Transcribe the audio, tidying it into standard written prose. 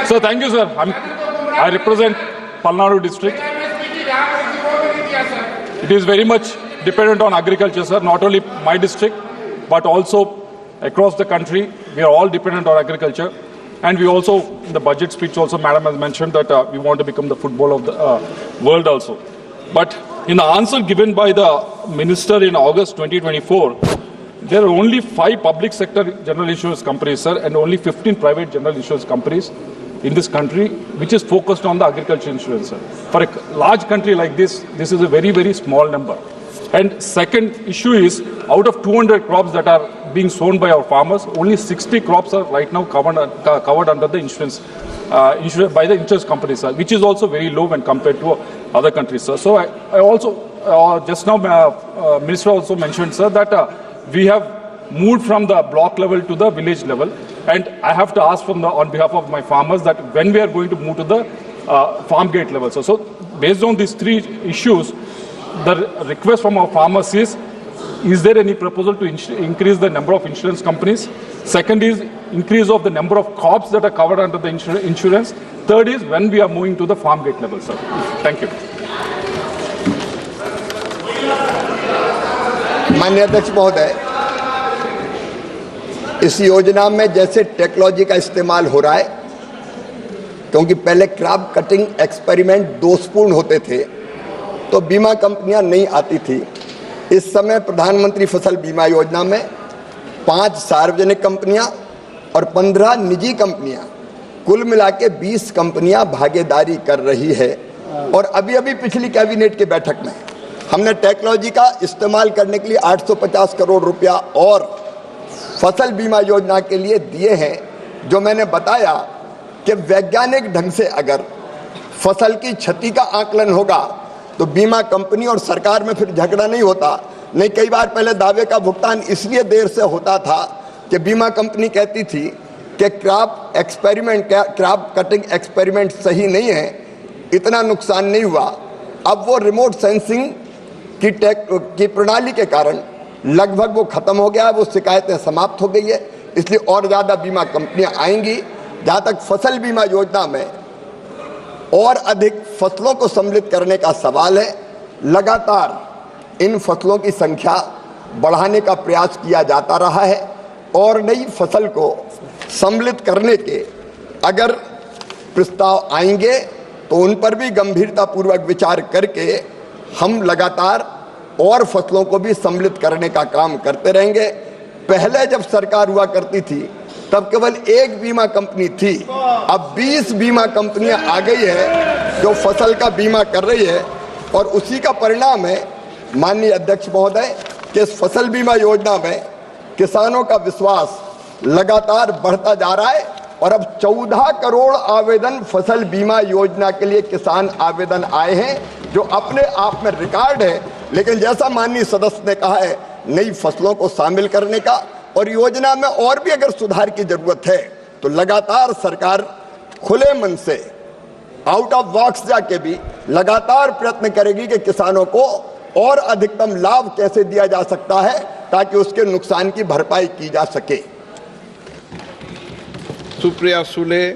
So thank you, sir. I represent Palnadu district. It is very much dependent on agriculture, sir. Not only my district, but also across the country. We are all dependent on agriculture. And we also, in the budget speech also, Madam has mentioned that we want to become the football of the world also. But in the answer given by the minister in August 2024, there are only 5 public sector general insurance companies, sir, and only 15 private general insurance companies in this country, which is focused on the agriculture insurance, sir. For a large country like this is a very, very small number. And second issue is, out of 200 crops that are being sown by our farmers, only 60 crops are right now covered under the insurance by the insurance companies, sir, which is also very low when compared to other countries, sir. So I also, just now, Minister also mentioned, sir, that we have moved from the block level to the village level, and I have to ask on behalf of my farmers that when we are going to move to the farm gate level. So based on these 3 issues, the request from our farmers is there any proposal to increase the number of insurance companies? Second is increase of the number of crops that are covered under the insurance. Third is when we are moving to the farm gate level, sir. Thank you. माननीय अध्यक्ष महोदय, इस योजना में जैसे technology का इस्तेमाल हो रहा है, क्योंकि पहले क्रॉप कटिंग एक्सपेरिमेंट दोषपूर्ण होते थे तो बीमा कंपनियां नहीं आती थी। इस समय प्रधानमंत्री फसल बीमा योजना में 5 सार्वजनिक कंपनियां और 15 निजी कंपनियां, कुल मिला के 20 कंपनियां भागीदारी कर रही है। और अभी पिछली कैबिनेट की बैठक में हमने टेक्नोलॉजी का इस्तेमाल करने के लिए 850 करोड़ रुपया और फसल बीमा योजना के लिए दिए हैं। जो मैंने बताया कि वैज्ञानिक ढंग से अगर फसल की क्षति का आकलन होगा तो बीमा कंपनी और सरकार में फिर झगड़ा नहीं होता। नहीं, कई बार पहले दावे का भुगतान इसलिए देर से होता था कि बीमा कंपनी कहती थी कि क्रॉप कटिंग एक्सपेरिमेंट सही नहीं है, इतना नुकसान नहीं हुआ। अब वो रिमोट सेंसिंग की प्रणाली के कारण लगभग वो खत्म हो गया, वो शिकायतें समाप्त हो गई है, इसलिए और ज़्यादा बीमा कंपनियां आएंगी। जहाँ तक फसल बीमा योजना में और अधिक फसलों को सम्मिलित करने का सवाल है, लगातार इन फसलों की संख्या बढ़ाने का प्रयास किया जाता रहा है और नई फसल को सम्मिलित करने के अगर प्रस्ताव आएंगे तो उन पर भी गंभीरतापूर्वक विचार करके हम लगातार और फसलों को भी सम्मिलित करने का काम करते रहेंगे। पहले जब सरकार हुआ करती थी तब केवल 1 बीमा कंपनी थी, अब 20 बीमा कंपनियां आ गई है जो फसल का बीमा कर रही है। और उसी का परिणाम है माननीय अध्यक्ष महोदय कि इस फसल बीमा योजना में किसानों का विश्वास लगातार बढ़ता जा रहा है और अब 14 करोड़ आवेदन फसल बीमा योजना के लिए किसान आवेदन आए हैं, जो अपने आप में रिकॉर्ड है। लेकिन जैसा माननीय सदस्य ने कहा है, नई फसलों को शामिल करने का और योजना में और भी अगर सुधार की जरूरत है तो लगातार सरकार खुले मन से आउट ऑफ बॉक्स जाके भी लगातार प्रयत्न करेगी कि किसानों को और अधिकतम लाभ कैसे दिया जा सकता है ताकि उसके नुकसान की भरपाई की जा सके। सुप्रिया सुले।